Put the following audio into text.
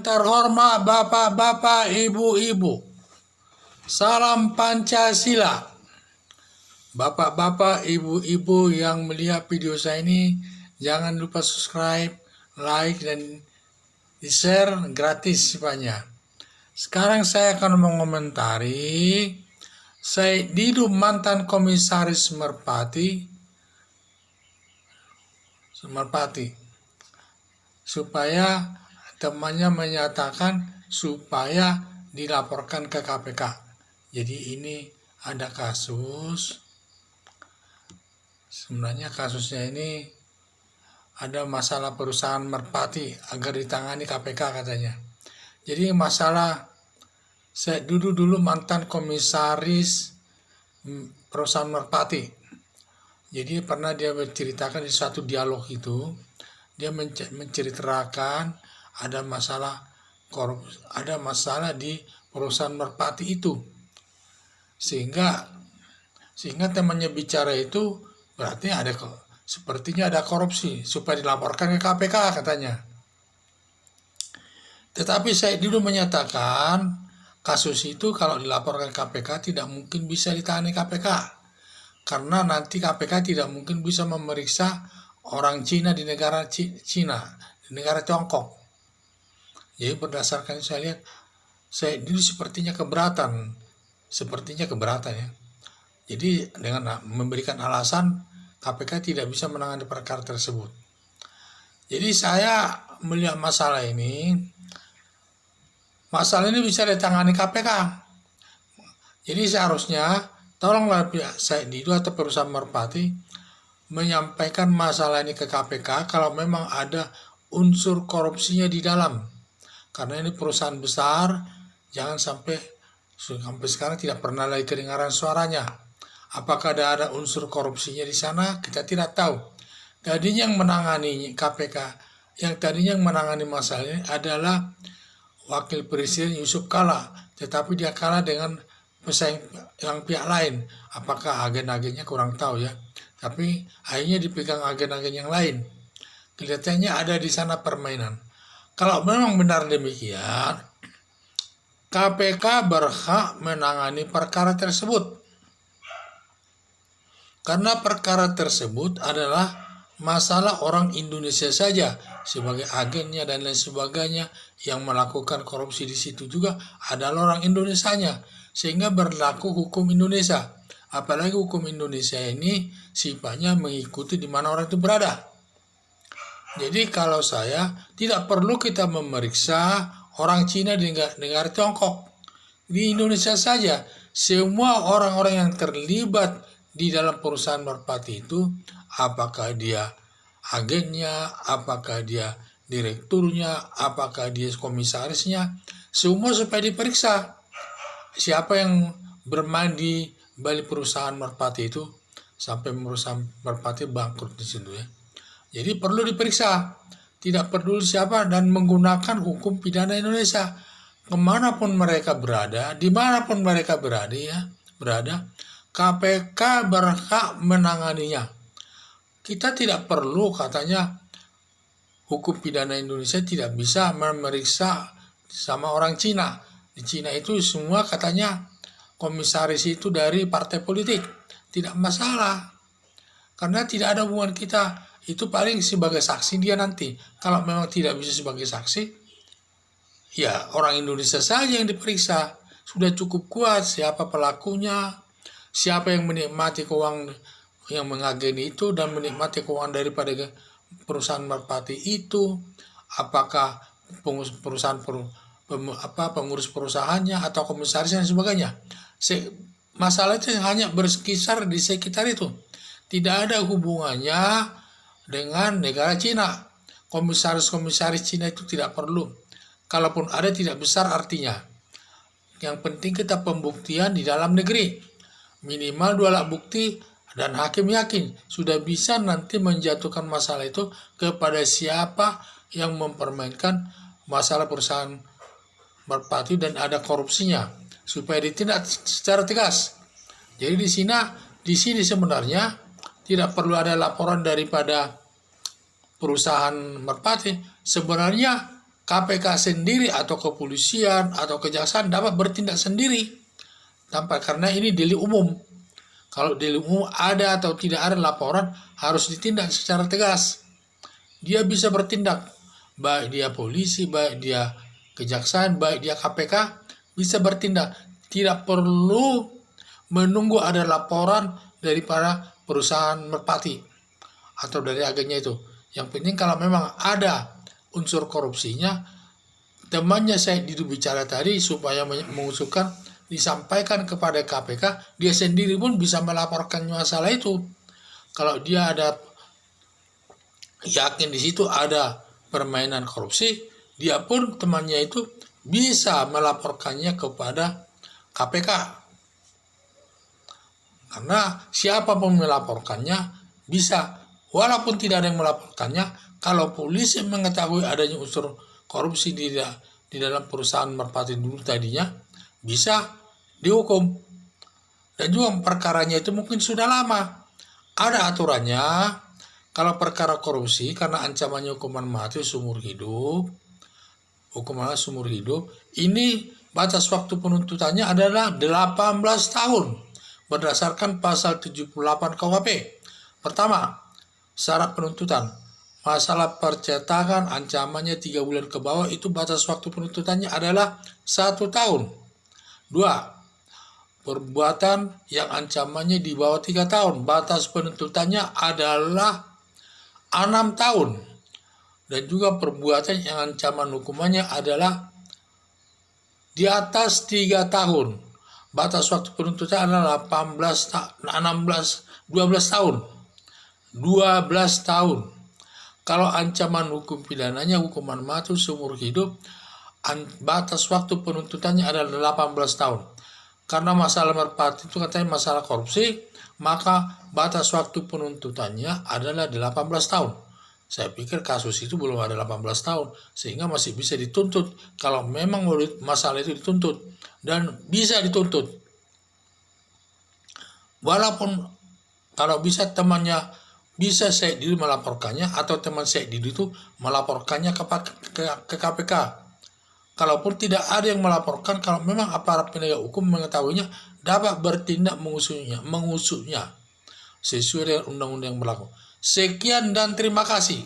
Terhormat Bapak-bapak, Ibu-ibu, salam Pancasila. Bapak-bapak, Ibu-ibu yang melihat video saya ini, jangan lupa subscribe, like, dan di-share gratis sifatnya. Sekarang saya akan mengomentari Said Didu, mantan komisaris Merpati, supaya temannya menyatakan supaya dilaporkan ke KPK. Jadi ini ada kasus, sebenarnya kasusnya ini ada masalah perusahaan Merpati agar ditangani KPK katanya. Jadi masalah saya dulu mantan komisaris perusahaan Merpati. Jadi pernah dia menceritakan di suatu dialog itu, dia menceritakan ada masalah di perusahaan Merpati itu, sehingga temannya bicara itu berarti sepertinya ada korupsi supaya dilaporkan ke KPK katanya. Tetapi saya dulu menyatakan kasus itu kalau dilaporkan ke KPK tidak mungkin bisa ditangani KPK, karena nanti KPK tidak mungkin bisa memeriksa orang Cina di negara Cina, di negara Tiongkok. Jadi berdasarkan saya lihat, saya dulu sepertinya keberatan ya. Jadi dengan memberikan alasan KPK tidak bisa menangani perkara tersebut. Jadi saya melihat masalah ini bisa ditangani KPK. Jadi seharusnya tolonglah pihak Said Didu atau perusahaan Merpati menyampaikan masalah ini ke KPK kalau memang ada unsur korupsinya di dalam. Karena ini perusahaan besar, jangan sampai sekarang tidak pernah lagi kedengaran suaranya. Apakah ada unsur korupsinya di sana? Kita tidak tahu. Tadinya yang menangani KPK, yang menangani masalah ini adalah Wakil Presiden Yusuf Kala, tetapi dia kalah dengan pesaing yang pihak lain. Apakah agen-agennya kurang tahu ya. Tapi akhirnya dipegang agen-agen yang lain. Kelihatannya ada di sana permainan. Kalau memang benar demikian, KPK berhak menangani perkara tersebut. Karena perkara tersebut adalah masalah orang Indonesia saja, sebagai agennya dan lain sebagainya, yang melakukan korupsi di situ juga adalah orang Indonesianya, sehingga berlaku hukum Indonesia. Apalagi hukum Indonesia ini sifatnya mengikuti di mana orang itu berada. Jadi kalau saya, tidak perlu kita memeriksa orang Cina di negara Tiongkok. Di Indonesia saja, semua orang-orang yang terlibat di dalam perusahaan Merpati itu, apakah dia agennya, apakah dia direkturnya, apakah dia komisarisnya, semua supaya diperiksa. Siapa yang bermain di balik perusahaan Merpati itu, sampai perusahaan Merpati bangkrut di situ ya. Jadi perlu diperiksa, tidak peduli siapa, dan menggunakan hukum pidana Indonesia. Kemanapun mereka berada, dimanapun mereka berada, KPK berhak menanganinya. Kita tidak perlu katanya hukum pidana Indonesia tidak bisa memeriksa sama orang Cina. Di Cina itu semua katanya komisaris itu dari partai politik. Tidak masalah, karena tidak ada hubungan kita. Itu paling sebagai saksi dia nanti. Kalau memang tidak bisa sebagai saksi, ya orang Indonesia saja yang diperiksa. Sudah cukup kuat siapa pelakunya, siapa yang menikmati keuangan yang mengageni itu dan menikmati keuangan daripada perusahaan Merpati itu. Apakah pengurus perusahaannya atau komisarisnya dan sebagainya. Masalah itu hanya berkisar di sekitar itu. Tidak ada hubungannya dengan negara Cina. Komisaris-komisaris Cina itu tidak perlu. Kalaupun ada tidak besar artinya. Yang penting kita pembuktian di dalam negeri. Minimal 2 alat bukti dan hakim yakin sudah bisa nanti menjatuhkan masalah itu kepada siapa yang mempermainkan masalah perusahaan Merpati dan ada korupsinya, supaya ditindak secara tegas. Jadi di sini sebenarnya tidak perlu ada laporan daripada perusahaan Merpati. Sebenarnya KPK sendiri atau kepolisian atau kejaksaan dapat bertindak sendiri karena ini delik umum. Kalau delik umum ada atau tidak ada laporan harus ditindak secara tegas. Dia bisa bertindak, baik dia polisi, baik dia kejaksaan, baik dia KPK, bisa bertindak. Tidak perlu menunggu ada laporan daripada perusahaan merpati atau dari agennya itu. Yang penting kalau memang ada unsur korupsinya, temannya saya bicara tadi supaya mengusulkan disampaikan kepada KPK, dia sendiri pun bisa melaporkan masalah itu. Kalau dia ada yakin di situ ada permainan korupsi, dia pun temannya itu bisa melaporkannya kepada KPK. Karena siapapun melaporkannya bisa, walaupun tidak ada yang melaporkannya, kalau polisi mengetahui adanya unsur korupsi di dalam perusahaan merpati dulu tadinya, bisa dihukum. Dan juga perkaranya itu mungkin sudah lama. Ada aturannya, kalau perkara korupsi karena ancamannya hukuman mati seumur hidup, ini batas waktu penuntutannya adalah 18 tahun berdasarkan pasal 78 KUHP. Pertama, syarat penuntutan. Masalah percetakan ancamannya 3 bulan ke bawah, itu batas waktu penuntutannya adalah 1 tahun. 2. Perbuatan yang ancamannya di bawah 3 tahun, batas penuntutannya adalah 6 tahun. Dan juga perbuatan yang ancaman hukumannya adalah di atas 3 tahun. Batas waktu penuntutan adalah 12 tahun. 12 tahun. Kalau ancaman hukum pidananya hukuman mati seumur hidup, batas waktu penuntutannya adalah 18 tahun. Karena masalah merpati itu katanya masalah korupsi, maka batas waktu penuntutannya adalah 18 tahun. Saya pikir kasus itu belum ada 18 tahun, sehingga masih bisa dituntut kalau memang masalah itu dituntut, dan bisa dituntut. Walaupun kalau bisa temannya, bisa Syed Didu melaporkannya, atau teman Syed Didu itu melaporkannya ke KPK. Kalaupun tidak ada yang melaporkan, kalau memang aparat penegak hukum mengetahuinya, dapat bertindak mengusutnya sesuai dengan undang-undang yang berlaku. Sekian dan terima kasih.